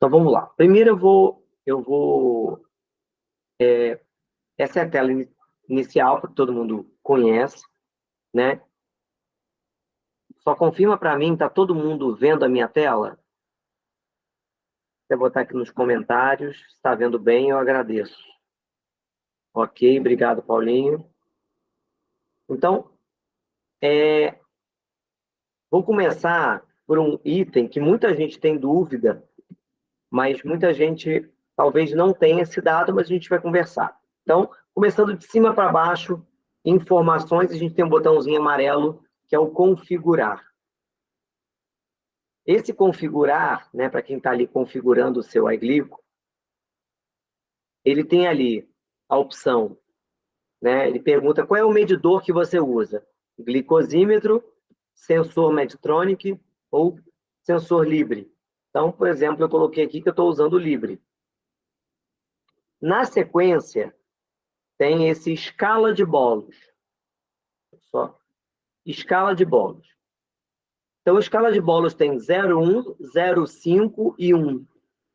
Então, vamos lá. Primeiro essa é a tela inicial, que todo mundo conhece, né? Só confirma para mim, tá todo mundo vendo a minha tela? Se eu botar aqui nos comentários, se está vendo bem, eu agradeço. Ok, obrigado, Paulinho. Então, vou começar por um item que muita gente tem dúvida, mas muita gente talvez não tenha esse dado, mas a gente vai conversar. Então, começando de cima para baixo, informações, a gente tem um botãozinho amarelo, que é o configurar. Esse configurar, né, para quem está ali configurando o seu iGlico, ele tem ali a opção, né, ele pergunta qual é o medidor que você usa, glicosímetro, sensor Medtronic ou sensor Libre. Então, por exemplo, eu coloquei aqui que eu estou usando o Libre. Na sequência, tem esse escala de bolos. Só. Escala de bolos. Então, a escala de bolos tem 0,1, 0,5 e 1.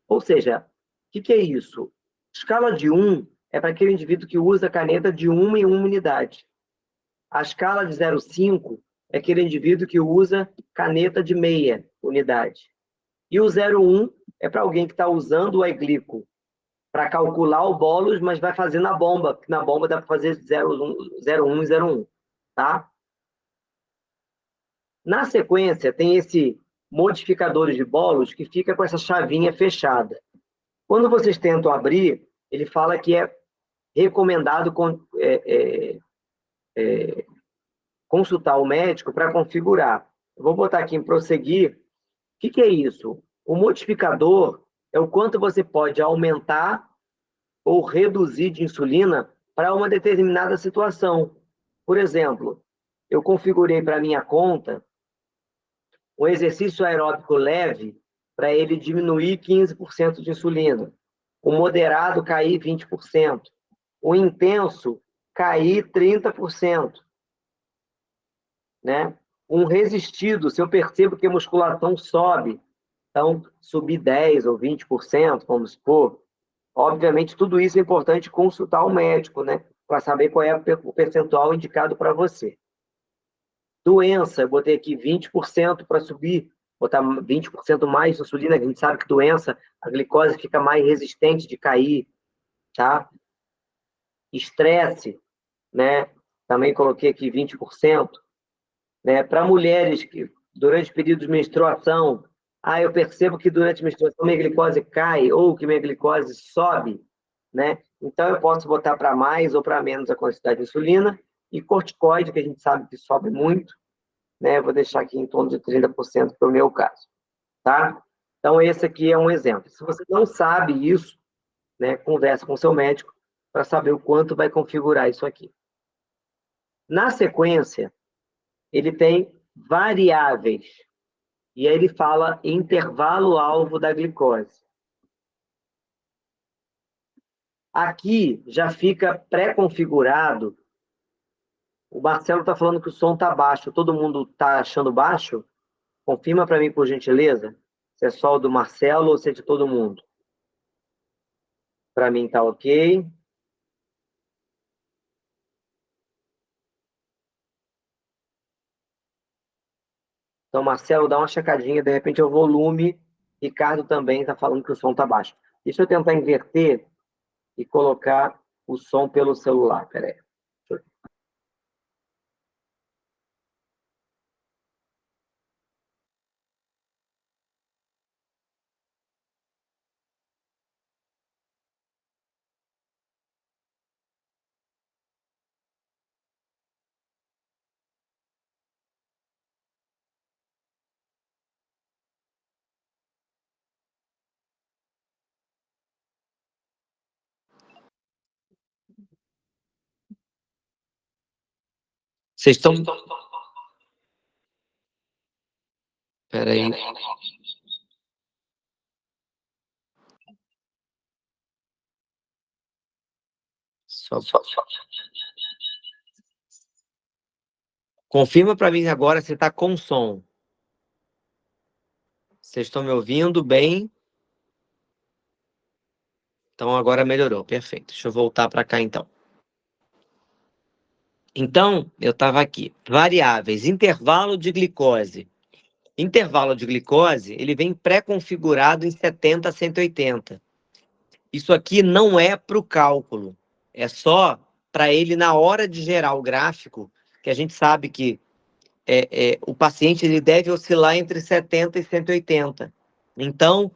Ou seja, o que é isso? Escala de 1 é para aquele indivíduo que usa caneta de 1 em 1 unidade. A escala de 0,5 é aquele indivíduo que usa caneta de meia unidade. E o 0,1 é para alguém que está usando o iGlico para calcular o bolos, mas vai fazer na bomba, porque na bomba dá para fazer 0,1 e 0,1. Tá? Na sequência, tem esse modificador de bolos que fica com essa chavinha fechada. Quando vocês tentam abrir, ele fala que é recomendado consultar o médico para configurar. Eu vou botar aqui em prosseguir. O que é isso? O modificador é o quanto você pode aumentar ou reduzir de insulina para uma determinada situação. Por exemplo, eu configurei para minha conta um exercício aeróbico leve para ele diminuir 15% de insulina, o moderado cair 20%, o intenso cair 30%, né? Um resistido, se eu percebo que a musculação sobe, então subir 10 ou 20%, vamos supor, obviamente tudo isso é importante consultar o médico, né? Para saber qual é o percentual indicado para você. Doença, eu botei aqui 20% para subir, botar 20% mais de insulina, a gente sabe que doença, a glicose fica mais resistente de cair, tá? Estresse, né? Também coloquei aqui 20%, né? Para mulheres que durante período de menstruação, eu percebo que durante a menstruação minha glicose cai ou que minha glicose sobe, né? Então eu posso botar para mais ou para menos a quantidade de insulina e corticoide, que a gente sabe que sobe muito, né? Vou deixar aqui em torno de 30% para o meu caso, tá? Então, esse aqui é um exemplo. Se você não sabe isso, né, conversa com o seu médico para saber o quanto vai configurar isso aqui. Na sequência, ele tem variáveis, e aí ele fala intervalo-alvo da glicose. Aqui já fica pré-configurado. O Marcelo está falando que o som está baixo. Todo mundo está achando baixo? Confirma para mim, por gentileza, se é só o do Marcelo ou se é de todo mundo. Para mim está ok. Então, Marcelo, dá uma checadinha, de repente é o volume. Ricardo também está falando que o som está baixo. Deixa eu tentar inverter e colocar o som pelo celular. Peraí. Vocês estão... Peraí. Só... Confirma para mim agora se está com som. Vocês estão me ouvindo bem? Então, agora melhorou. Perfeito. Deixa eu voltar para cá, então. Então, eu estava aqui. Variáveis. Intervalo de glicose. Intervalo de glicose, ele vem pré-configurado em 70 a 180. Isso aqui não é para o cálculo. É só para ele, na hora de gerar o gráfico, que a gente sabe que o paciente ele deve oscilar entre 70 e 180. Então,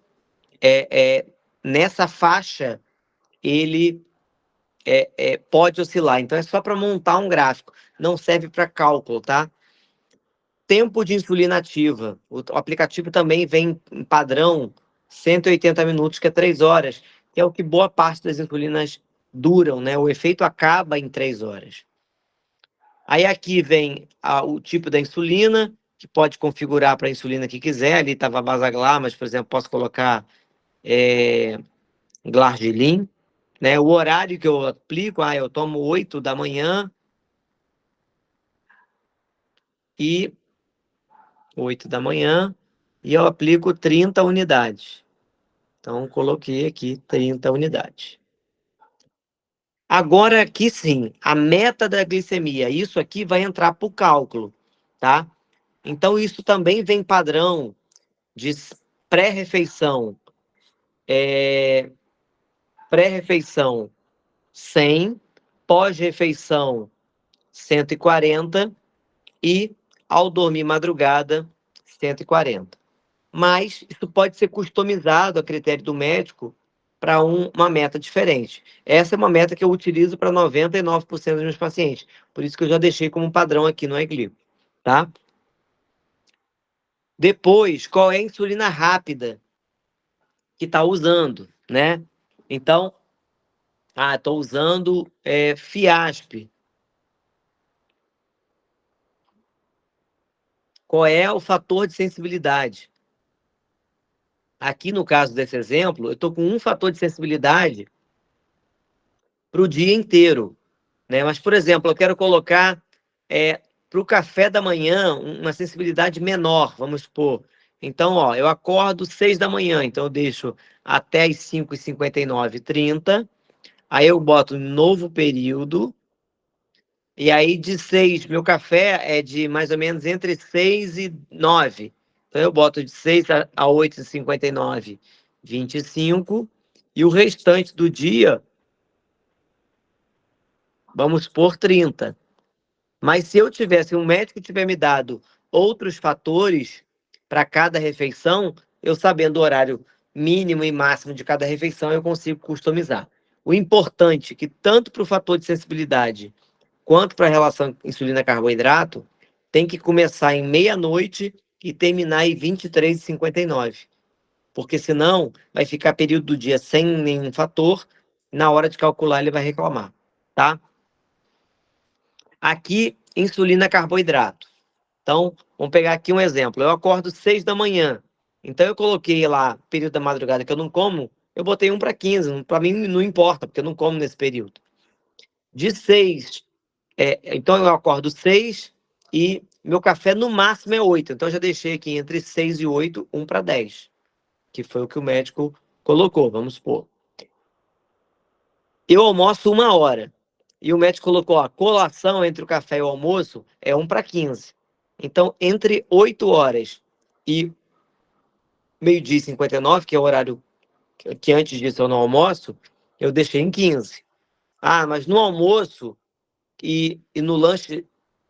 nessa faixa, ele pode oscilar. Então, é só para montar um gráfico. Não serve para cálculo, tá? Tempo de insulina ativa. O aplicativo também vem em padrão 180 minutos, que é 3 horas, que é o que boa parte das insulinas duram, né? O efeito acaba em 3 horas. Aí aqui vem o tipo da insulina, que pode configurar para a insulina que quiser. Ali estava Basaglar, mas, por exemplo, posso colocar Glargilin, né? O horário que eu aplico, eu tomo 8 da manhã e 8 da manhã e eu aplico 30 unidades. Então, coloquei aqui 30 unidades. Agora aqui sim, a meta da glicemia. Isso aqui vai entrar para o cálculo, tá? Então, isso também vem padrão de pré-refeição. Pré-refeição 100, pós-refeição 140 e ao dormir madrugada 140. Mas isso pode ser customizado a critério do médico para uma meta diferente. Essa é uma meta que eu utilizo para 99% dos meus pacientes. Por isso que eu já deixei como padrão aqui no iGlico, tá? Depois, qual é a insulina rápida que está usando, né? Então, estou usando Fiasp. Qual é o fator de sensibilidade? Aqui, no caso desse exemplo, eu estou com um fator de sensibilidade para o dia inteiro, né? Mas, por exemplo, eu quero colocar para o café da manhã uma sensibilidade menor, vamos supor. Então, eu acordo 6 da manhã, então eu deixo até as 5h59, 30. Aí eu boto um novo período. E aí, de 6, meu café é de mais ou menos entre 6 e 9. Então, eu boto de 6 a 8h59, 25. E o restante do dia, vamos por 30. Mas se eu tivesse, um médico tiver me dado outros fatores para cada refeição, eu sabendo o horário mínimo e máximo de cada refeição, eu consigo customizar. O importante é que tanto para o fator de sensibilidade quanto para a relação insulina-carboidrato, tem que começar em meia-noite e terminar em 23h59. Porque senão vai ficar período do dia sem nenhum fator, na hora de calcular ele vai reclamar, tá? Aqui, insulina-carboidrato. Então, vamos pegar aqui um exemplo. Eu acordo 6 da manhã. Então, eu coloquei lá, período da madrugada que eu não como, eu botei 1 para 15. Para mim, não importa, porque eu não como nesse período. De 6 então eu acordo 6 e meu café no máximo é 8. Então eu já deixei aqui entre 6 e 8, 1 para 10, que foi o que o médico colocou, vamos supor. Eu almoço 1 hora e o médico colocou a colação entre o café e o almoço é 1 para 15. Então, entre 8 horas e meio-dia e 59, que é o horário que antes disso eu não almoço, eu deixei em 15. Mas no almoço e no lanche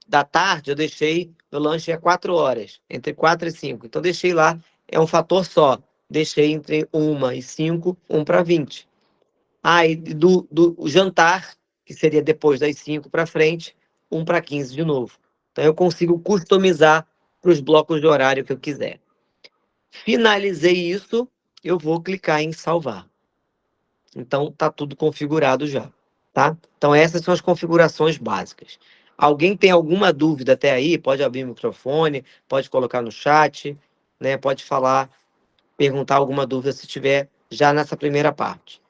da tarde, eu deixei, meu lanche é 4 horas, entre 4 e 5. Então, deixei lá, é um fator só. Deixei entre 1 e 5, 1 para 20. E do jantar, que seria depois das 5 para frente, 1 para 15 de novo. Então, eu consigo customizar para os blocos de horário que eu quiser. Finalizei isso, eu vou clicar em salvar. Então, está tudo configurado já, tá? Então, essas são as configurações básicas. Alguém tem alguma dúvida até aí? Pode abrir o microfone, pode colocar no chat, né? Pode falar, perguntar alguma dúvida se tiver já nessa primeira parte.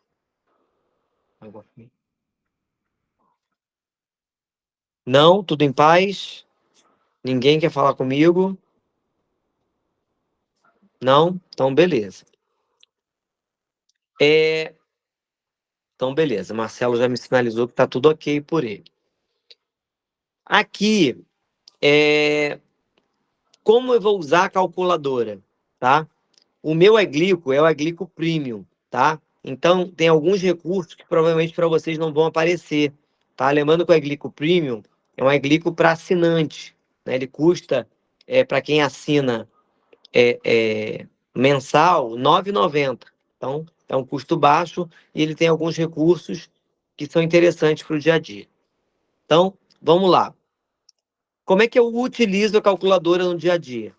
Não? Tudo em paz? Ninguém quer falar comigo? Não? Então, beleza. Então, beleza. Marcelo já me sinalizou que está tudo ok por ele. Aqui, como eu vou usar a calculadora, tá? O meu Eglico é o Eglico Premium, tá? Então, tem alguns recursos que provavelmente para vocês não vão aparecer, tá? Lembrando que o Eglico Premium é um Eglico para assinante, né? Ele custa, para quem assina mensal, R$ 9,90. Então, é um custo baixo e ele tem alguns recursos que são interessantes para o dia a dia. Então, vamos lá. Como é que eu utilizo a calculadora no dia a dia?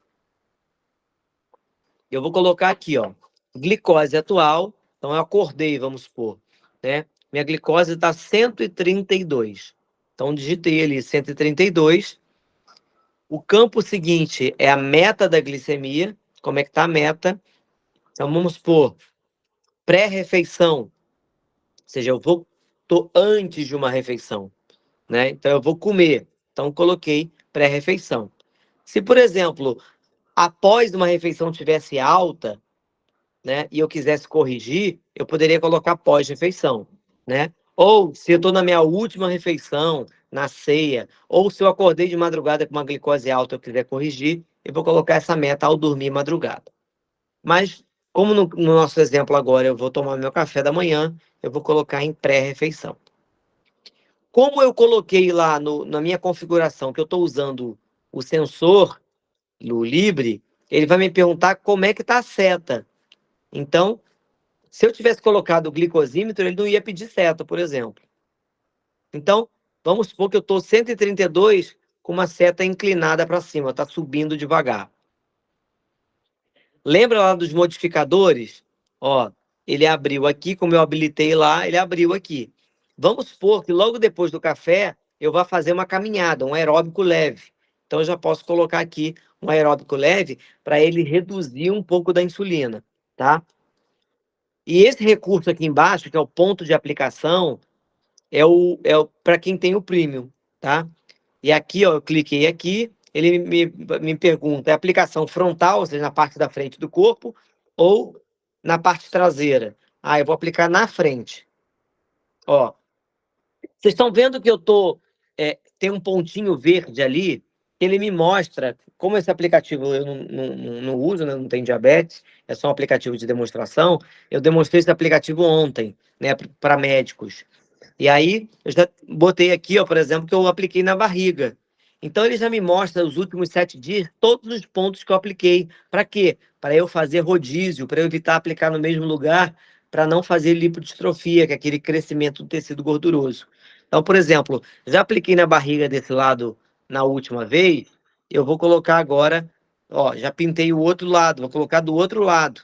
Eu vou colocar aqui, ó, glicose atual. Então, eu acordei, vamos supor, né? Minha glicose está 132. Então, digitei ali 132. O campo seguinte é a meta da glicemia. Como é que está a meta? Então, vamos supor, pré-refeição. Ou seja, tô antes de uma refeição, né? Então, eu vou comer. Então, coloquei pré-refeição. Se, por exemplo, após uma refeição tivesse alta, né, e eu quisesse corrigir, eu poderia colocar pós-refeição, né? Ou se eu estou na minha última refeição, na ceia, ou se eu acordei de madrugada com uma glicose alta e eu quiser corrigir, eu vou colocar essa meta ao dormir madrugada. Mas, como no nosso exemplo agora eu vou tomar meu café da manhã, eu vou colocar em pré-refeição. Como eu coloquei lá na minha configuração que eu estou usando o sensor no Libre, ele vai me perguntar como é que está a seta. Então, se eu tivesse colocado o glicosímetro, ele não ia pedir seta, por exemplo. Então, vamos supor que eu estou 132 com uma seta inclinada para cima, está subindo devagar. Lembra lá dos modificadores? Ó, ele abriu aqui, como eu habilitei lá, ele abriu aqui. Vamos supor que logo depois do café, eu vá fazer uma caminhada, um aeróbico leve. Então, eu já posso colocar aqui um aeróbico leve para ele reduzir um pouco da insulina, tá? E esse recurso aqui embaixo, que é o ponto de aplicação, é o para quem tem o Premium, tá? E aqui, ó, eu cliquei aqui, ele me pergunta, é aplicação frontal, ou seja, na parte da frente do corpo, ou na parte traseira? Ah, eu vou aplicar na frente. Ó, vocês estão vendo que tem um pontinho verde ali, que ele me mostra, como esse aplicativo eu não uso, né, não tenho diabetes, é só um aplicativo de demonstração, eu demonstrei esse aplicativo ontem, né, para médicos. E aí, eu já botei aqui, ó, por exemplo, que eu apliquei na barriga. Então, ele já me mostra os últimos 7 dias, todos os pontos que eu apliquei. Para quê? Para eu fazer rodízio, para eu evitar aplicar no mesmo lugar, para não fazer lipodistrofia, que é aquele crescimento do tecido gorduroso. Então, por exemplo, já apliquei na barriga desse lado na última vez, eu vou colocar agora, ó, já pintei o outro lado, vou colocar do outro lado.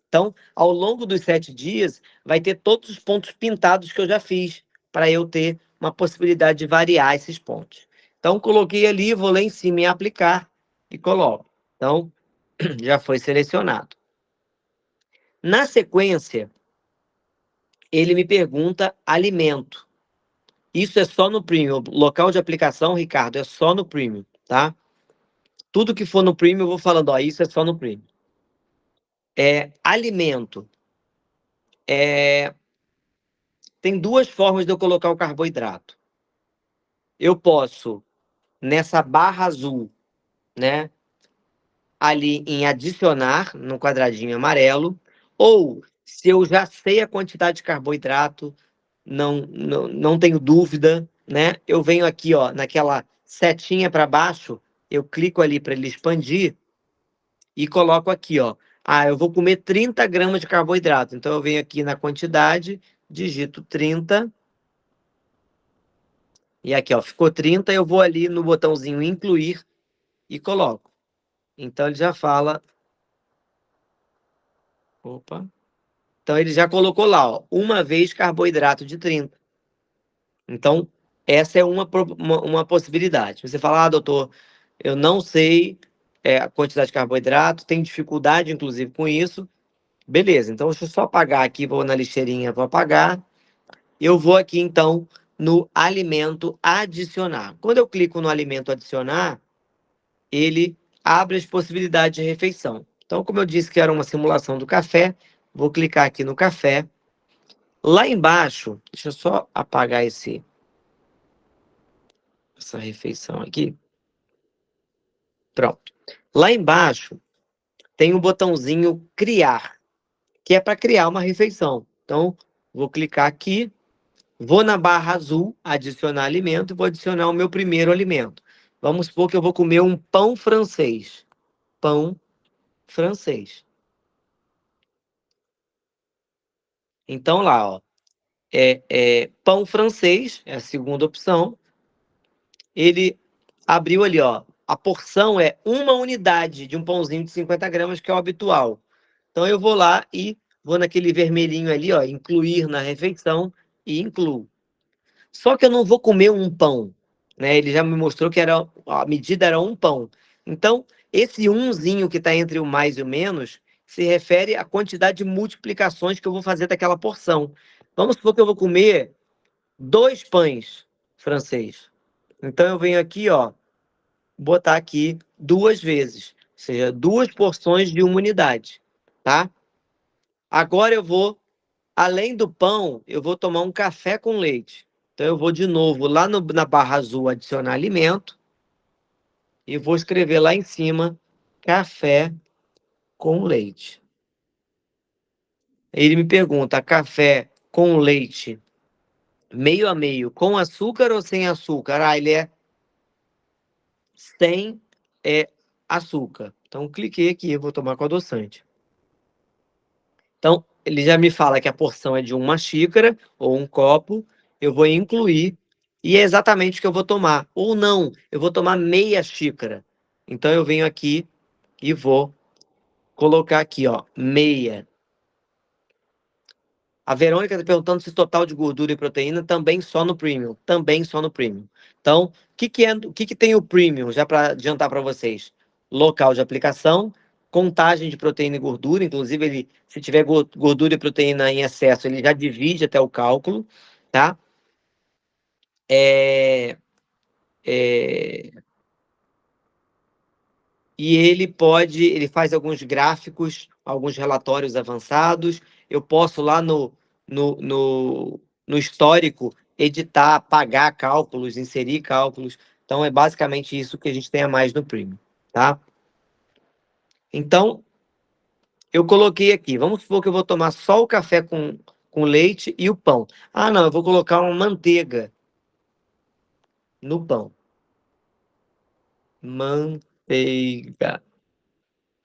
Então, ao longo dos 7 dias, vai ter todos os pontos pintados que eu já fiz, para eu ter uma possibilidade de variar esses pontos. Então, coloquei ali, vou lá em cima em aplicar e coloco. Então, já foi selecionado. Na sequência, ele me pergunta alimento. Isso é só no Premium. O local de aplicação, Ricardo, é só no Premium, tá? Tudo que for no Premium, eu vou falando, ó, isso é só no Premium. Alimento. Tem duas formas de eu colocar o carboidrato. Eu posso, nessa barra azul, né, ali em adicionar, no quadradinho amarelo, ou se eu já sei a quantidade de carboidrato, não tenho dúvida, né, eu venho aqui, ó, naquela setinha para baixo, eu clico ali para ele expandir e coloco aqui, ó, eu vou comer 30 gramas de carboidrato, então eu venho aqui na quantidade, digito 30, e aqui, ó, ficou 30, eu vou ali no botãozinho incluir e coloco. Então ele já fala. Opa. Então ele já colocou lá, ó, uma vez carboidrato de 30. Então, essa é uma possibilidade. Você fala, doutor, eu não sei a quantidade de carboidrato, tenho dificuldade, inclusive, com isso. Beleza, então deixa eu só apagar aqui, vou na lixeirinha, vou apagar. Eu vou aqui, então, no alimento adicionar. Quando eu clico no alimento adicionar, ele abre as possibilidades de refeição. Então, como eu disse que era uma simulação do café, vou clicar aqui no café Lá embaixo, deixa eu só apagar essa refeição aqui. Pronto. Lá embaixo tem o botãozinho criar, que é para criar uma refeição. Então, vou clicar aqui, vou na barra azul, adicionar alimento, e vou adicionar o meu primeiro alimento. Vamos supor que eu vou comer um pão francês. Pão francês. Então, lá, ó, pão francês, é a segunda opção. Ele abriu ali, ó. A porção é uma unidade de um pãozinho de 50 gramas, que é o habitual. Então, eu vou lá e vou naquele vermelhinho ali, ó, incluir na refeição, e incluo. Só que eu não vou comer um pão, né? Ele já me mostrou que a medida era um pão. Então, esse umzinho que está entre o mais e o menos se refere à quantidade de multiplicações que eu vou fazer daquela porção. Vamos supor que eu vou comer 2 pães francês. Então, eu venho aqui, ó, botar aqui 2 vezes, ou seja, 2 porções de uma unidade, tá? Agora eu vou, além do pão, eu vou tomar um café com leite. Então, eu vou de novo lá na barra azul adicionar alimento e vou escrever lá em cima café com leite. Ele me pergunta, café com leite meio a meio, com açúcar ou sem açúcar? Ah, ele é sem açúcar. Então, cliquei aqui, eu vou tomar com adoçante. Então, ele já me fala que a porção é de uma xícara ou um copo, eu vou incluir, e é exatamente o que eu vou tomar. Ou não, eu vou tomar meia xícara. Então, eu venho aqui e vou colocar aqui, ó, meia. A Verônica está perguntando se total de gordura e proteína também só no Premium. Também só no Premium. Então, o que tem o Premium, já para adiantar para vocês? Local de aplicação, contagem de proteína e gordura, inclusive se tiver gordura e proteína em excesso, ele já divide até o cálculo, tá? É, é, e ele faz alguns gráficos, alguns relatórios avançados. Eu posso lá no histórico editar, apagar cálculos, inserir cálculos. Então, é basicamente isso que a gente tem a mais no Premium, tá? Então, eu coloquei aqui. Vamos supor que eu vou tomar só o café com leite e o pão. Ah, não, eu vou colocar uma manteiga no pão. Manteiga.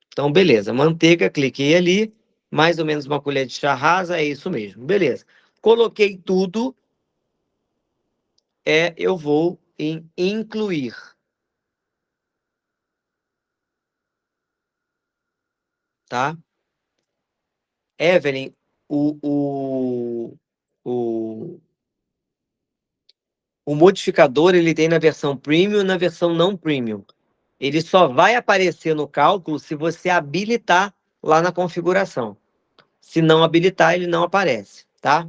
Então, beleza. Manteiga, cliquei ali. Mais ou menos uma colher de chá rasa, é isso mesmo. Beleza. Coloquei tudo. Eu vou em incluir. Tá? Evelyn, o, o, o, o modificador ele tem na versão premium e na versão não premium. Ele só vai aparecer no cálculo se você habilitar lá na configuração. Se não habilitar, ele não aparece, tá?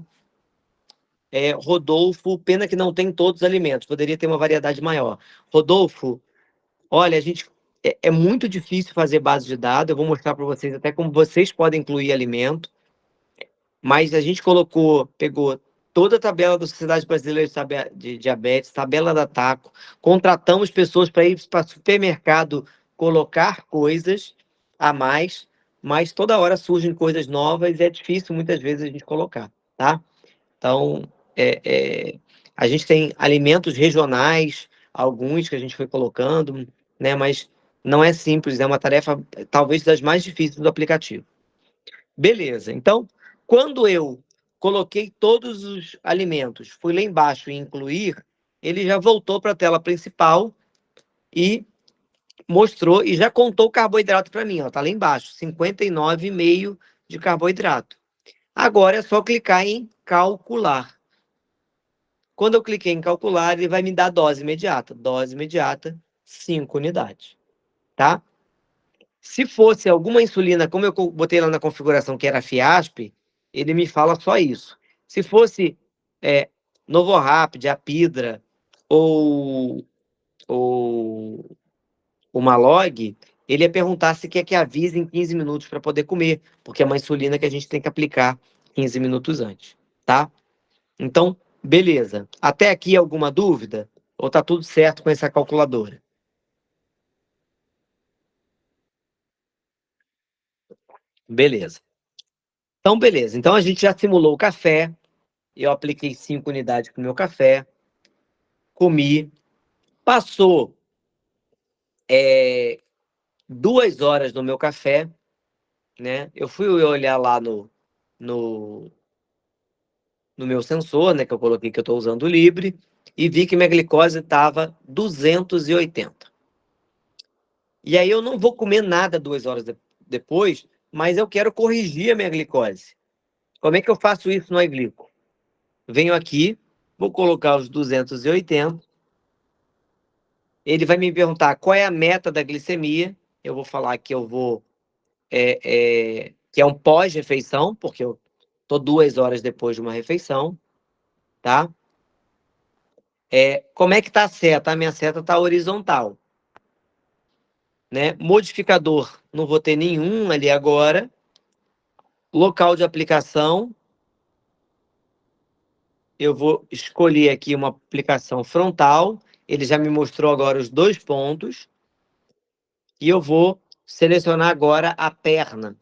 Rodolfo, pena que não tem todos os alimentos, poderia ter uma variedade maior. Rodolfo, olha, é muito difícil fazer base de dados, eu vou mostrar para vocês até como vocês podem incluir alimento, mas a gente pegou toda a tabela da Sociedade Brasileira de Diabetes, tabela da TACO, contratamos pessoas para ir para supermercado colocar coisas a mais, mas toda hora surgem coisas novas e é difícil muitas vezes a gente colocar, tá? Então, é, é, a gente tem alimentos regionais, alguns que a gente foi colocando, né? Mas não é simples, é uma tarefa talvez das mais difíceis do aplicativo. Beleza, então, quando eu coloquei todos os alimentos, fui lá embaixo e incluir, ele já voltou para a tela principal e mostrou e já contou o carboidrato para mim, ó, tá lá embaixo, 59,5 de carboidrato. Agora é só clicar em calcular. Quando eu cliquei em calcular, ele vai me dar dose imediata. Dose imediata, 5 unidades, tá? Se fosse alguma insulina, como eu botei lá na configuração que era Fiasp, ele me fala só isso. Se fosse Novorapid, Apidra ou uma log, ele ia perguntar se quer que avise em 15 minutos para poder comer, porque é uma insulina que a gente tem que aplicar 15 minutos antes. tá? Então, beleza. Até aqui alguma dúvida? Ou tá tudo certo com essa calculadora? Beleza. Então, beleza. Então, a gente já simulou o café. Eu apliquei 5 unidades pro meu café. Comi. Passou 2 horas no meu café, né? Eu fui olhar lá no, no meu sensor, né? Que eu coloquei que eu estou usando o Libre. E vi que minha glicose estava 280. E aí eu não vou comer nada 2 horas depois, mas eu quero corrigir a minha glicose. Como é que eu faço isso no iGlico? Venho aqui, vou colocar os 280. Ele vai me perguntar qual é a meta da glicemia. Eu vou falar que eu vou que é um pós-refeição, porque eu tô 2 horas depois de uma refeição, tá? Como é que tá a seta? A minha seta tá horizontal, né? Modificador, não vou ter nenhum ali agora. Local de aplicação, eu vou escolher aqui uma aplicação frontal. Ele já me mostrou agora os 2 pontos. E eu vou selecionar agora a perna.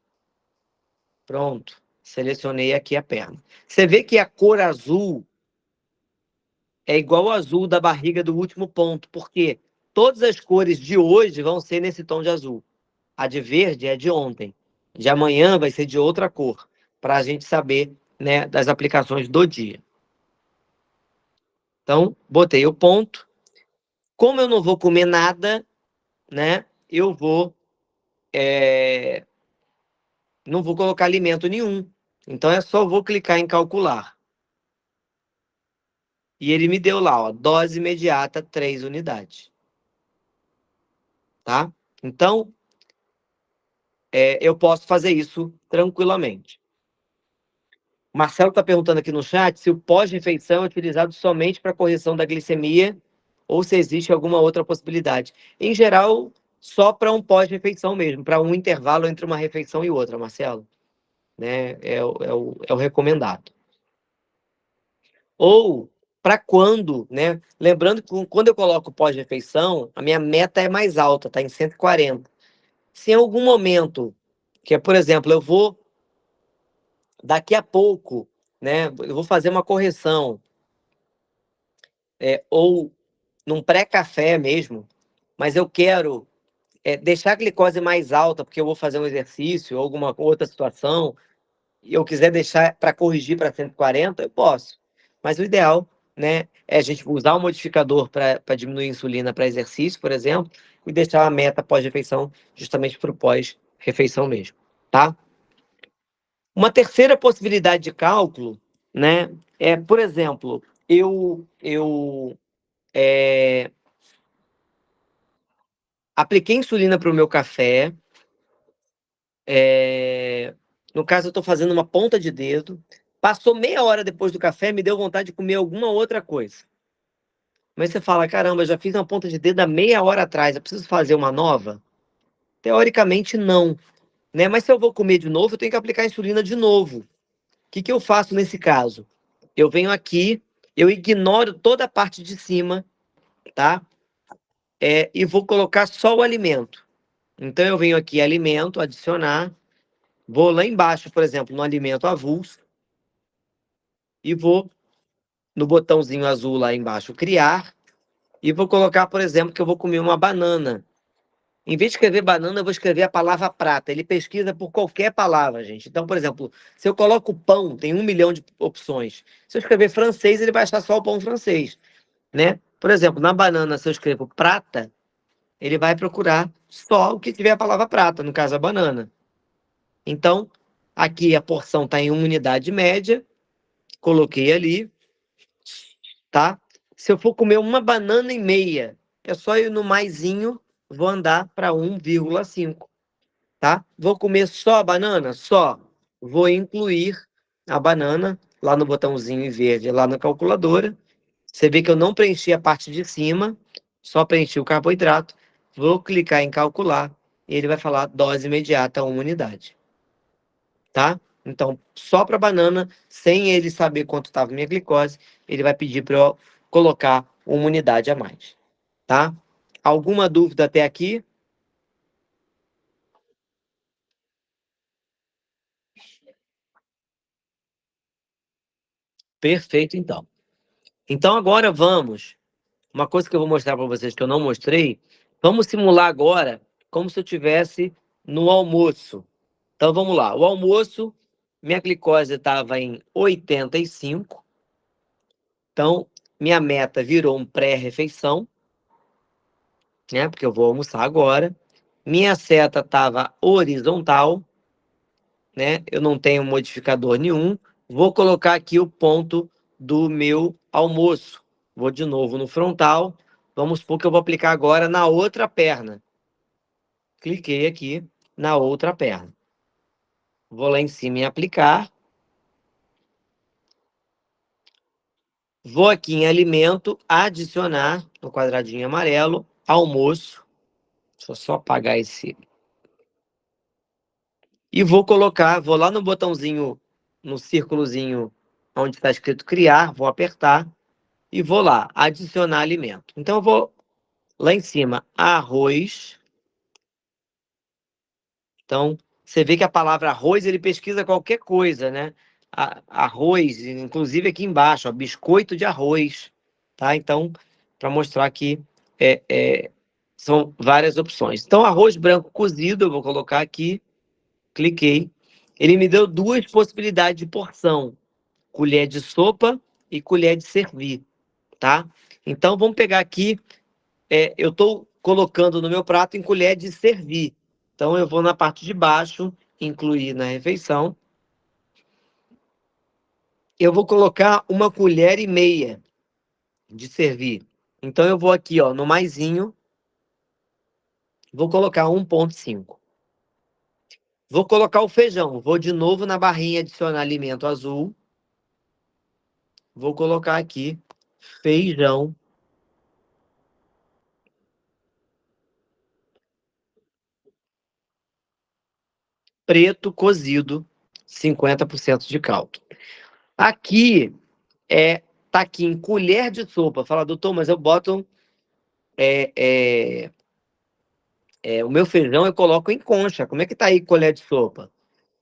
Pronto. Selecionei aqui a perna. Você vê que a cor azul é igual ao azul da barriga do último ponto, porque todas as cores de hoje vão ser nesse tom de azul. A de verde é de ontem. De amanhã vai ser de outra cor, para a gente saber, né, das aplicações do dia. Então, botei o ponto. Como eu não vou comer nada, né, eu vou não vou colocar alimento nenhum. Então, é só vou clicar em calcular. E ele me deu lá, ó, dose imediata, 3 unidades. Tá? Então, eu posso fazer isso tranquilamente. O Marcelo está perguntando aqui no chat se o pós-refeição é utilizado somente para correção da glicemia ou se existe alguma outra possibilidade. Em geral, só para um pós-refeição mesmo, para um intervalo entre uma refeição e outra, Marcelo. Né? É o recomendado. Ou para quando, né? Lembrando que quando eu coloco pós-refeição, a minha meta é mais alta, está em 140. Se em algum momento, que é, por exemplo, eu vou daqui a pouco, né? Eu vou fazer uma correção, ou num pré-café mesmo, mas eu quero deixar a glicose mais alta, porque eu vou fazer um exercício ou alguma outra situação, e eu quiser deixar para corrigir para 140, eu posso. Mas o ideal, né, é a gente usar o modificador para diminuir a insulina para exercício, por exemplo, e deixar a meta pós-refeição justamente para o pós-refeição mesmo, tá? Uma terceira possibilidade de cálculo, né, por exemplo, eu apliquei insulina para o meu café. No caso, eu estou fazendo uma ponta de dedo. Passou meia hora depois do café, me deu vontade de comer alguma outra coisa. Mas você fala, caramba, já fiz uma ponta de dedo há meia hora atrás, eu preciso fazer uma nova? Teoricamente, não. Né? Mas se eu vou comer de novo, eu tenho que aplicar insulina de novo. O que eu faço nesse caso? Eu venho aqui, eu ignoro toda a parte de cima, tá? E vou colocar só o alimento. Então, eu venho aqui, alimento, adicionar. Vou lá embaixo, por exemplo, no alimento avulso. E vou no botãozinho azul lá embaixo, criar. E vou colocar, por exemplo, que eu vou comer uma banana. Em vez de escrever banana, eu vou escrever a palavra prata. Ele pesquisa por qualquer palavra, gente. Então, por exemplo, se eu coloco pão, tem 1 milhão de opções. Se eu escrever francês, ele vai achar só o pão francês, né? Por exemplo, na banana, se eu escrevo prata, ele vai procurar só o que tiver a palavra prata, no caso a banana. Então, aqui a porção está em 1 unidade média, coloquei ali, tá? Se eu for comer uma banana e meia, é só ir no maisinho, vou andar para 1,5, tá? Vou comer só a banana? Só. Vou incluir a banana lá no botãozinho em verde, lá na calculadora. Você vê que eu não preenchi a parte de cima, só preenchi o carboidrato. Vou clicar em calcular e ele vai falar dose imediata, 1 unidade, tá? Então, só para banana, sem ele saber quanto estava minha glicose, ele vai pedir para eu colocar uma unidade a mais, tá? Alguma dúvida até aqui? Perfeito, então. Então, agora vamos. Uma coisa que eu vou mostrar para vocês que eu não mostrei, vamos simular agora como se eu tivesse no almoço. Então, vamos lá. O almoço, minha glicose estava em 85. Então, minha meta virou um pré-refeição, né? Porque eu vou almoçar agora. Minha seta estava horizontal, né? Eu não tenho modificador nenhum. Vou colocar aqui o ponto do meu almoço. Vou de novo no frontal. Vamos supor que eu vou aplicar agora na outra perna. Cliquei aqui na outra perna. Vou lá em cima em aplicar. Vou aqui em alimento, adicionar no quadradinho amarelo, almoço. Deixa eu só apagar esse. E vou colocar, vou lá no botãozinho, no círculozinho onde está escrito criar, vou apertar e vou lá, adicionar alimento. Então eu vou lá em cima, arroz. Então, você vê que a palavra arroz, ele pesquisa qualquer coisa, né? Arroz, inclusive aqui embaixo, ó, biscoito de arroz, tá? Então, para mostrar que é, é, são várias opções. Então, arroz branco cozido, eu vou colocar aqui, cliquei. Ele me deu duas possibilidades de porção, colher de sopa e colher de servir, tá? Então, vamos pegar aqui, eu estou colocando no meu prato em colher de servir. Então, eu vou na parte de baixo, incluir na refeição. Eu vou colocar 1,5 colher de servir. Então, eu vou aqui, ó, no maisinho, vou colocar 1,5. Vou colocar o feijão. Vou de novo na barrinha adicionar alimento azul. Vou colocar aqui feijão. Preto cozido, 50% de caldo. Aqui tá aqui em colher de sopa. Fala, doutor, mas eu boto é, é, o meu feijão eu coloco em concha. Como é que tá aí colher de sopa?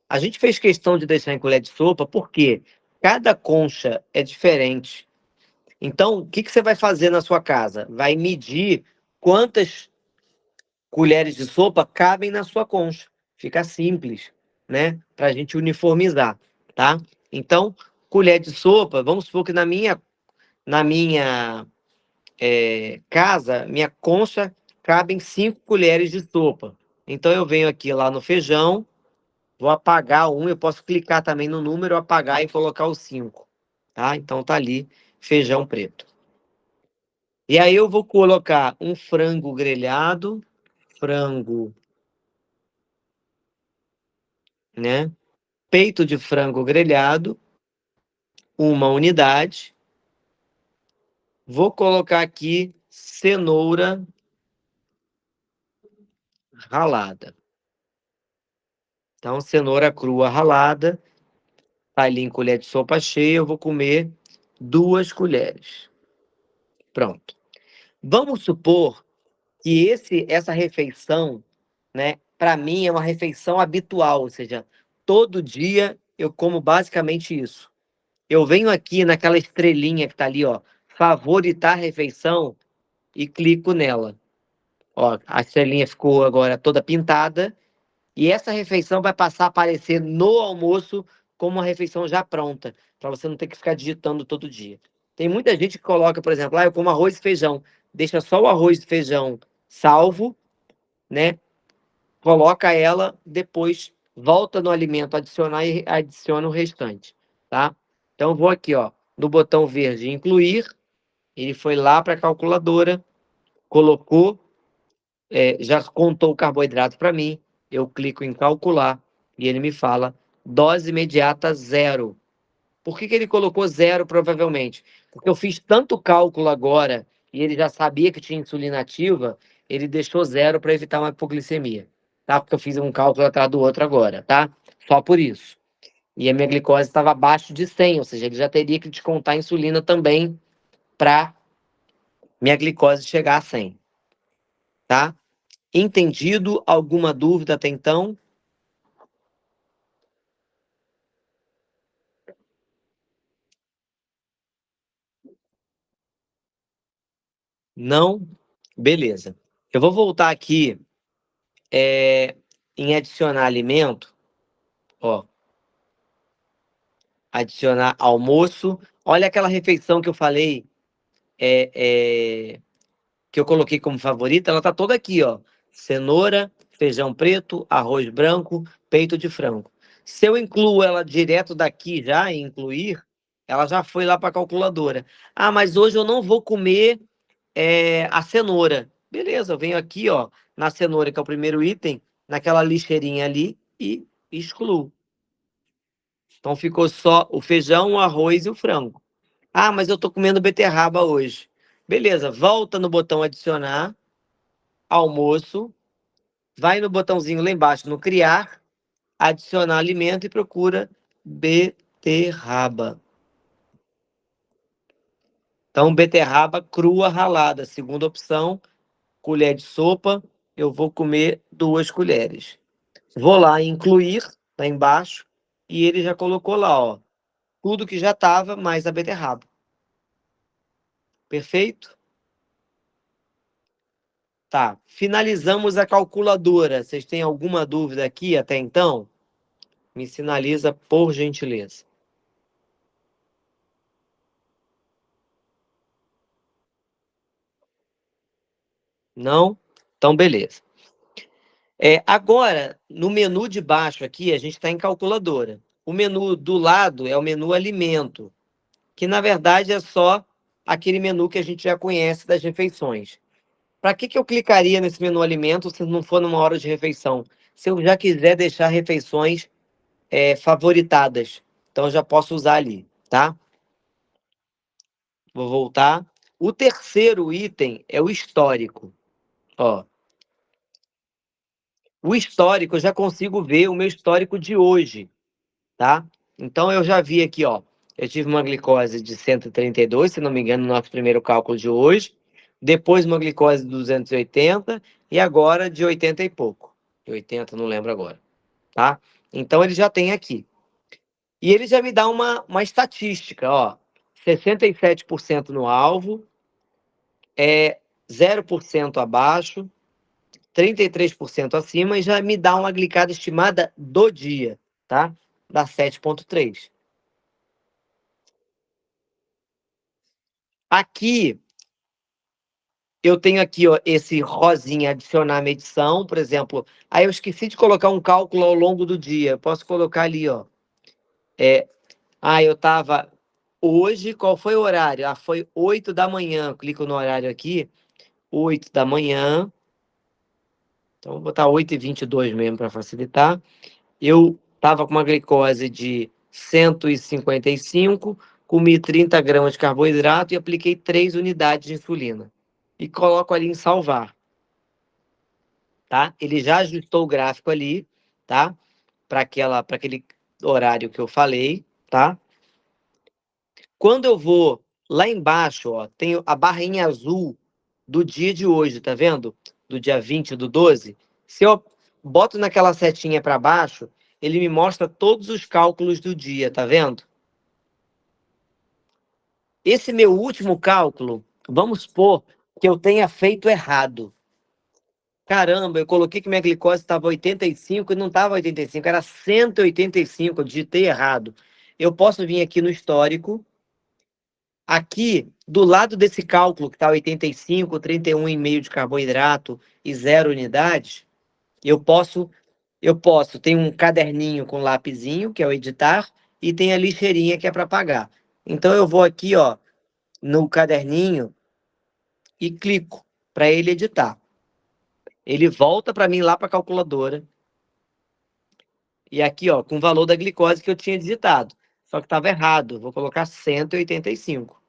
A gente fez questão de deixar em colher de sopa porque cada concha é diferente. Então, o que que você vai fazer na sua casa? Vai medir quantas colheres de sopa cabem na sua concha. Fica simples, né? Para a gente uniformizar, tá? Então, colher de sopa, vamos supor que na minha casa, minha concha cabem 5 colheres de sopa. Então, eu venho aqui lá no feijão, vou apagar um, eu posso clicar também no número, apagar e colocar o 5, tá? Então, tá ali, feijão preto. E aí eu vou colocar um frango grelhado, frango, né? Peito de frango grelhado, uma unidade. Vou colocar aqui cenoura ralada. Então, cenoura crua ralada, tá ali em colher de sopa cheia, eu vou comer 2 colheres. Pronto. Vamos supor que essa refeição, né, para mim é uma refeição habitual, ou seja, todo dia eu como basicamente isso. Eu venho aqui naquela estrelinha que tá ali, ó, favoritar refeição e clico nela. Ó, a estrelinha ficou agora toda pintada e essa refeição vai passar a aparecer no almoço como uma refeição já pronta, para você não ter que ficar digitando todo dia. Tem muita gente que coloca, por exemplo, eu como arroz e feijão, deixa só o arroz e feijão salvo, né? Coloca ela, depois volta no alimento adicionar e adiciona o restante, tá? Então vou aqui, ó, no botão verde incluir, ele foi lá para a calculadora, colocou, já contou o carboidrato para mim, eu clico em calcular e ele me fala dose imediata zero. Por que que ele colocou zero provavelmente? Porque eu fiz tanto cálculo agora e ele já sabia que tinha insulina ativa, ele deixou zero para evitar uma hipoglicemia, tá? Porque eu fiz um cálculo atrás do outro agora, tá? Só por isso. E a minha glicose estava abaixo de 100, ou seja, ele já teria que descontar a insulina também para minha glicose chegar a 100, tá? Entendido? Alguma dúvida até então? Não? Beleza. Eu vou voltar aqui em adicionar alimento, ó, adicionar almoço. Olha aquela refeição que eu falei, que eu coloquei como favorita, ela tá toda aqui, ó. Cenoura, feijão preto, arroz branco, peito de frango. Se eu incluo ela direto daqui já, em incluir, ela já foi lá para a calculadora. Ah, mas hoje eu não vou comer a cenoura. Beleza, eu venho aqui, ó, na cenoura, que é o primeiro item, naquela lixeirinha ali e excluo. Então ficou só o feijão, o arroz e o frango. Ah, mas eu tô comendo beterraba hoje. Beleza, volta no botão adicionar, almoço, vai no botãozinho lá embaixo no criar, adicionar alimento e procura beterraba. Então, beterraba crua ralada, segunda opção, colher de sopa, eu vou comer 2 colheres. Vou lá em incluir, lá embaixo, e ele já colocou lá, ó, tudo que já estava, mais a beterraba. Perfeito? Tá. Finalizamos a calculadora. Vocês têm alguma dúvida aqui até então? Me sinaliza, por gentileza. Não? Então, beleza. Agora, no menu de baixo aqui, a gente está em calculadora. O menu do lado é o menu alimento, que na verdade é só aquele menu que a gente já conhece das refeições. Para que eu clicaria nesse menu alimento se não for numa hora de refeição? Se eu já quiser deixar refeições favoritadas, então eu já posso usar ali, tá? Vou voltar. O terceiro item é o histórico. Ó, o histórico, eu já consigo ver o meu histórico de hoje, tá? Então eu já vi aqui, ó, eu tive uma glicose de 132, se não me engano, no nosso primeiro cálculo de hoje. Depois uma glicose de 280 e agora de 80 e pouco. De 80, não lembro agora, tá? Então ele já tem aqui. E ele já me dá uma estatística, ó. 67% no alvo, 0% abaixo, 33% acima e já me dá uma glicada estimada do dia, tá? Dá 7,3. Aqui, eu tenho aqui, ó, esse rosinha adicionar medição, por exemplo. Aí eu esqueci de colocar um cálculo ao longo do dia. Eu posso colocar ali, ó. Eu tava hoje, qual foi o horário? Ah, foi 8 da manhã. Clico no horário aqui, 8 da manhã. Então, vou botar 8h22 mesmo para facilitar. Eu estava com uma glicose de 155, comi 30 gramas de carboidrato e apliquei 3 unidades de insulina. E coloco ali em salvar, tá? Ele já ajustou o gráfico ali, tá? Para aquele horário que eu falei, tá? Quando eu vou lá embaixo, ó, tenho a barrinha azul do dia de hoje, tá vendo? Do dia 20/12. Se eu boto naquela setinha para baixo, ele me mostra todos os cálculos do dia, tá vendo? Esse meu último cálculo, vamos supor que eu tenha feito errado. Caramba, eu coloquei que minha glicose estava 85 e não estava 85, era 185, eu digitei errado. Eu posso vir aqui no histórico. Aqui, do lado desse cálculo que está 85, 31,5 de carboidrato e 0 unidades, eu posso, tem um caderninho com lapisinho, que é o editar, e tem a lixeirinha que é para apagar. Então eu vou aqui, ó, no caderninho e clico para ele editar. Ele volta para mim lá para a calculadora. E aqui, ó, com o valor da glicose que eu tinha digitado. Só que estava errado. Vou colocar 185.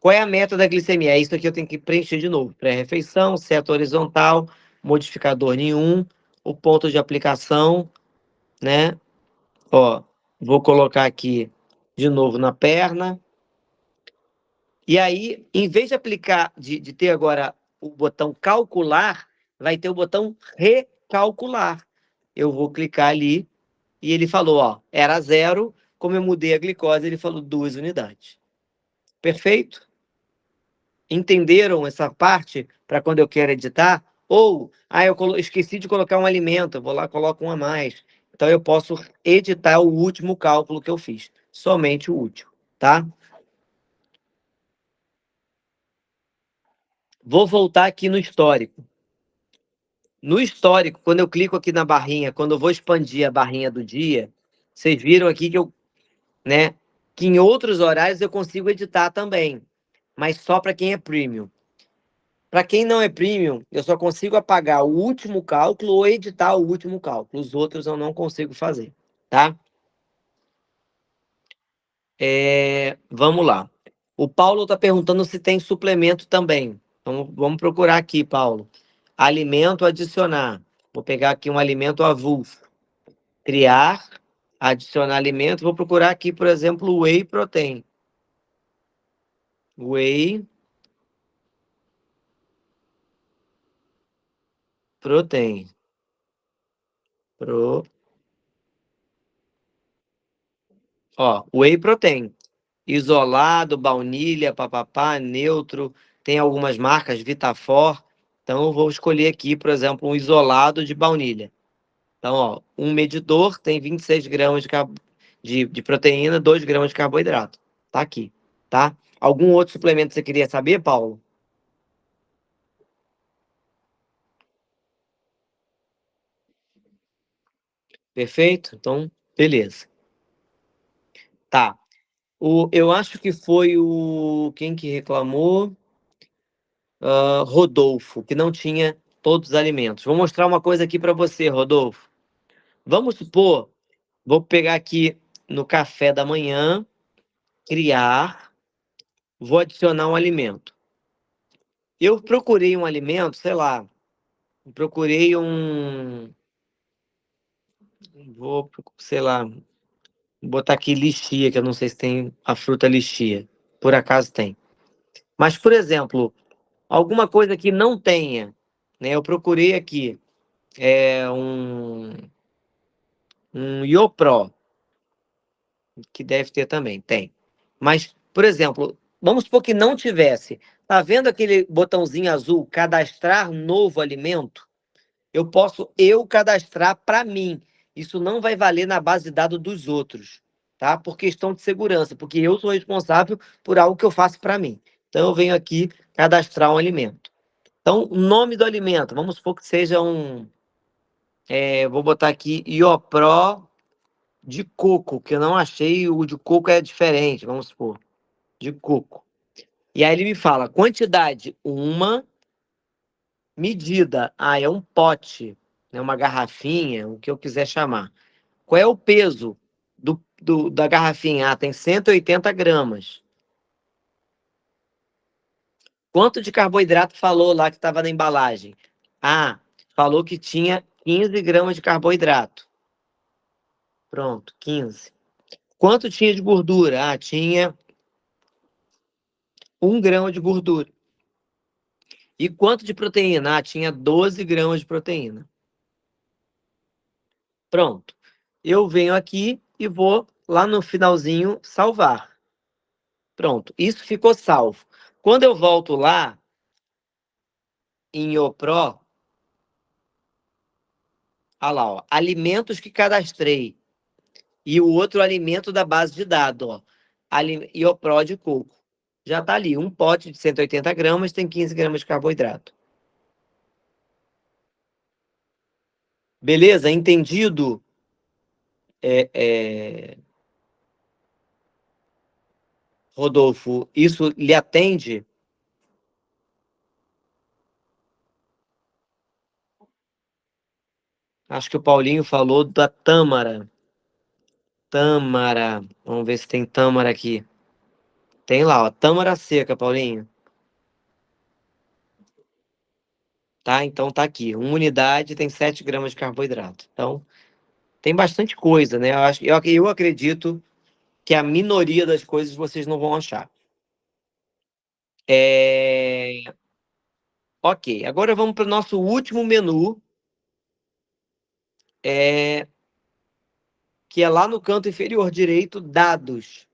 Qual é a meta da glicemia? É isso aqui eu tenho que preencher de novo. Pré-refeição, seta horizontal, modificador nenhum, o ponto de aplicação, né? Ó, Vou colocar aqui de novo na perna. E aí, em vez de aplicar, de ter agora o botão calcular, vai ter o botão recalcular. Eu vou clicar ali e ele falou, ó, era 0, como eu mudei a glicose, ele falou 2 unidades. Perfeito? Entenderam essa parte para quando eu quero editar? Ou, eu esqueci de colocar um alimento, eu vou lá e coloco um a mais. Então eu posso editar o último cálculo que eu fiz, somente o último, tá? Vou voltar aqui no histórico. No histórico, quando eu clico aqui na barrinha, quando eu vou expandir a barrinha do dia, vocês viram aqui que né, que em outros horários eu consigo editar também, mas só para quem é premium. Para quem não é premium, eu só consigo apagar o último cálculo ou editar o último cálculo. Os outros eu não consigo fazer, tá? Vamos lá. O Paulo está perguntando se tem suplemento também. Então, vamos procurar aqui, Paulo. Alimento adicionar. Vou pegar aqui um alimento avulso. Criar, adicionar alimento. Vou procurar aqui, por exemplo, whey protein. Whey protein. Whey protein. Isolado, baunilha, papapá, neutro. Tem algumas marcas, Vitafor. Então, eu vou escolher aqui, por exemplo, um isolado de baunilha. Então, um medidor tem 26 gramas de proteína, 2 gramas de carboidrato. Tá aqui, tá? Algum outro suplemento que você queria saber, Paulo? Perfeito? Então, beleza. Tá. Eu acho que foi o... Quem que reclamou? Rodolfo, que não tinha todos os alimentos. Vou mostrar uma coisa aqui para você, Rodolfo. Vamos supor, vou pegar aqui no café da manhã, criar, vou adicionar um alimento. Eu procurei um alimento, sei lá, procurei sei lá, botar aqui lixia, que eu não sei se tem a fruta lixia. Por acaso tem. Mas, por exemplo, alguma coisa que não tenha, né? Eu procurei aqui um Iopro, que deve ter também, tem. Mas, por exemplo, vamos supor que não tivesse. Tá vendo aquele botãozinho azul, cadastrar novo alimento? Eu posso cadastrar para mim. Isso não vai valer na base de dados dos outros, tá? Por questão de segurança, porque eu sou responsável por algo que eu faço para mim. Então eu venho aqui cadastrar um alimento. Então, o nome do alimento, vamos supor que seja vou botar aqui Iopro de coco, que eu não achei, o de coco é diferente, vamos supor, de coco. E aí ele me fala, quantidade, uma, medida, é um pote, é uma garrafinha, o que eu quiser chamar. Qual é o peso da garrafinha? Tem 180 gramas. Quanto de carboidrato falou lá que estava na embalagem? Falou que tinha 15 gramas de carboidrato. Pronto, 15. Quanto tinha de gordura? Tinha 1 grama de gordura. E quanto de proteína? Tinha 12 gramas de proteína. Pronto. Eu venho aqui e vou lá no finalzinho salvar. Pronto. Isso ficou salvo. Quando eu volto lá em OPRO, olha lá, alimentos que cadastrei. E o outro alimento da base de dados, IOPRO de coco. Já está ali, um pote de 180 gramas tem 15 gramas de carboidrato. Beleza? Entendido? Rodolfo, isso lhe atende? Acho que o Paulinho falou da tâmara. Tâmara. Vamos ver se tem tâmara aqui. Tem lá, tâmara seca, Paulinho. Tá? Então tá aqui. Uma unidade tem 7 gramas de carboidrato. Então, tem bastante coisa, né? Eu acredito que a minoria das coisas vocês não vão achar. Ok, agora vamos para o nosso último menu, que é lá no canto inferior direito, dados.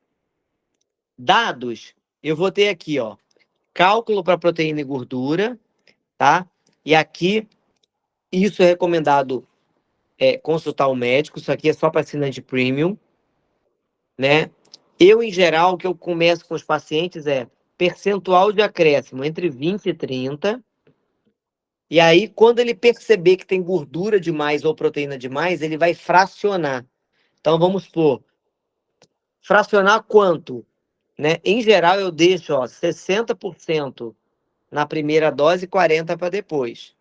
Dados, eu vou ter aqui, ó, cálculo para proteína e gordura, tá? E aqui, isso é recomendado consultar o médico, isso aqui é só para assinante premium, né? Eu, em geral, o que eu começo com os pacientes é percentual de acréscimo entre 20 e 30. E aí, quando ele perceber que tem gordura demais ou proteína demais, ele vai fracionar. Então, vamos supor, fracionar quanto? Né? Em geral, eu deixo 60% na primeira dose e 40% para depois.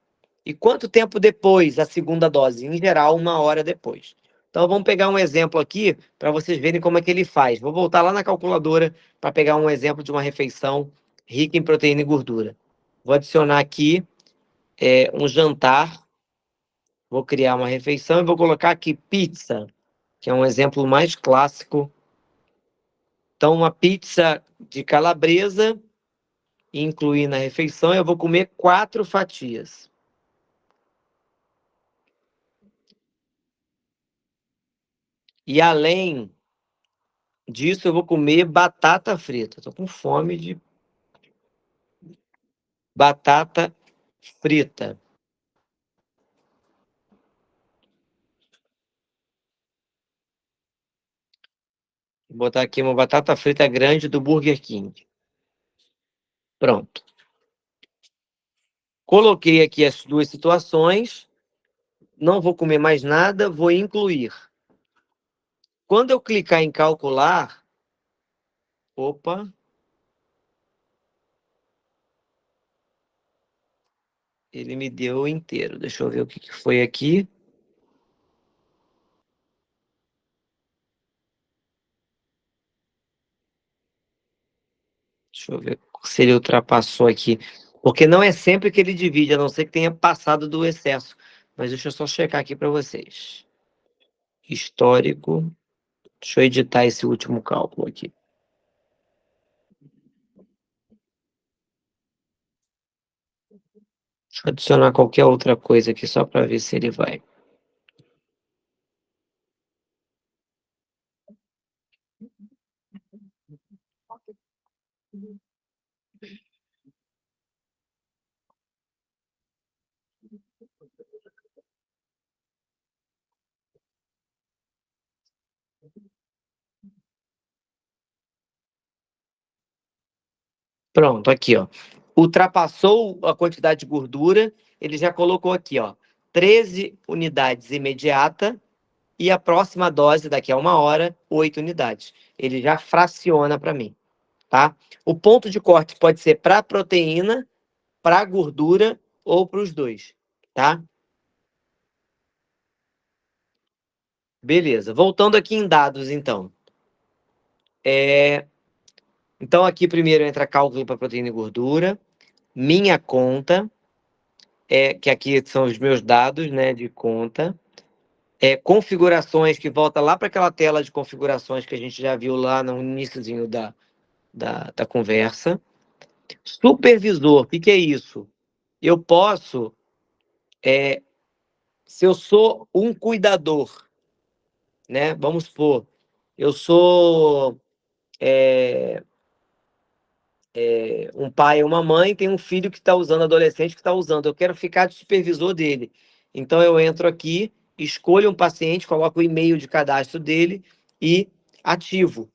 E quanto tempo depois a segunda dose? Em geral, 1 hora depois. Então, vamos pegar um exemplo aqui para vocês verem como é que ele faz. Vou voltar lá na calculadora para pegar um exemplo de uma refeição rica em proteína e gordura. Vou adicionar aqui um jantar. Vou criar uma refeição e vou colocar aqui pizza, que é um exemplo mais clássico. Então, uma pizza de calabresa, incluir na refeição, eu vou comer 4 fatias. E além disso, eu vou comer batata frita. Estou com fome de batata frita. Vou botar aqui uma batata frita grande do Burger King. Pronto. Coloquei aqui as duas situações. Não vou comer mais nada, vou incluir. Quando eu clicar em calcular, opa, ele me deu inteiro. Deixa eu ver o que foi aqui. Deixa eu ver se ele ultrapassou aqui. Porque não é sempre que ele divide, a não ser que tenha passado do excesso. Mas deixa eu só checar aqui para vocês. Histórico. Deixa eu editar esse último cálculo aqui. Deixa eu adicionar qualquer outra coisa aqui só para ver se ele vai. Pronto, aqui, ó. Ultrapassou a quantidade de gordura, ele já colocou aqui, ó, 13 unidades imediata e a próxima dose daqui a 1 hora, 8 unidades. Ele já fraciona para mim, tá? O ponto de corte pode ser para proteína, para gordura ou para os dois, tá? Beleza. Voltando aqui em dados, então. Então, aqui primeiro entra cálculo para proteína e gordura, minha conta, que aqui são os meus dados, né, de conta. Configurações, que volta lá para aquela tela de configurações que a gente já viu lá no iníciozinho da conversa. Supervisor, o que é isso? Eu posso, se eu sou um cuidador, né? Vamos supor, eu sou um pai ou uma mãe, tem um filho que está usando, adolescente que está usando, eu quero ficar de supervisor dele. Então eu entro aqui, escolho um paciente, coloco o e-mail de cadastro dele e ativo.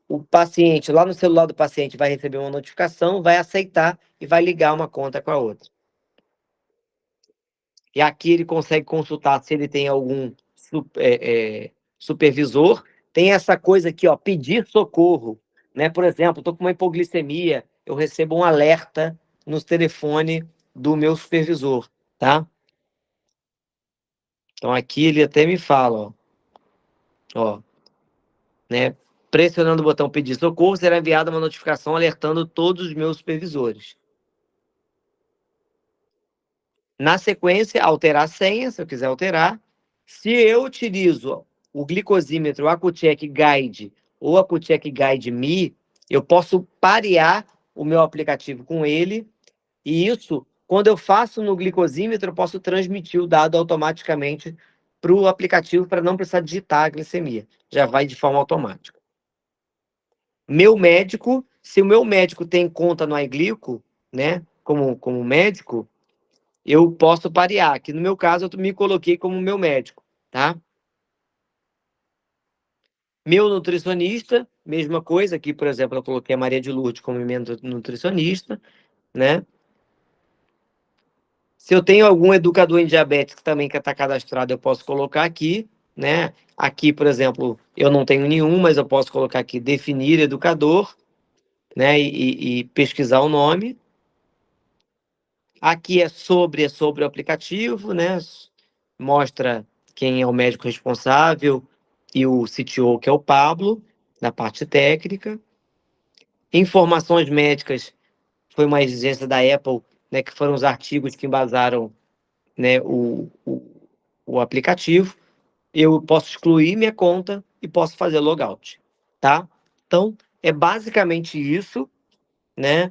O paciente, lá no celular do paciente, vai receber uma notificação, vai aceitar e vai ligar uma conta com a outra. E aqui ele consegue consultar se ele tem algum supervisor. Tem essa coisa aqui, ó, pedir socorro, né? Por exemplo, estou com uma hipoglicemia, eu recebo um alerta no telefone do meu supervisor, tá? Então aqui ele até me fala, ó, né? Pressionando o botão pedir socorro, será enviada uma notificação alertando todos os meus supervisores. Na sequência, alterar a senha, se eu quiser alterar, Se eu utilizo o glicosímetro Accu-Chek Guide ou Accu-Chek Guide Me, eu posso parear o meu aplicativo com ele, e isso, quando eu faço no glicosímetro, eu posso transmitir o dado automaticamente para o aplicativo para não precisar digitar a glicemia. Já vai de forma automática. Meu médico, se o meu médico tem conta no iGlico, né, como médico, eu posso parear, que no meu caso eu me coloquei como meu médico, tá? Meu nutricionista, mesma coisa, aqui, por exemplo, eu coloquei a Maria de Lourdes como minha nutricionista, né? Se eu tenho algum educador em diabetes que também está cadastrado, eu posso colocar aqui, né? Aqui, por exemplo, eu não tenho nenhum, mas eu posso colocar aqui definir educador, né? E pesquisar o nome. Aqui é sobre o aplicativo, né? Mostra quem é o médico responsável e o CTO, que é o Pablo, na parte técnica. Informações médicas foi uma exigência da Apple, né? Que foram os artigos que embasaram, né? O aplicativo. Eu posso excluir minha conta e posso fazer logout, tá? Então, é basicamente isso, né?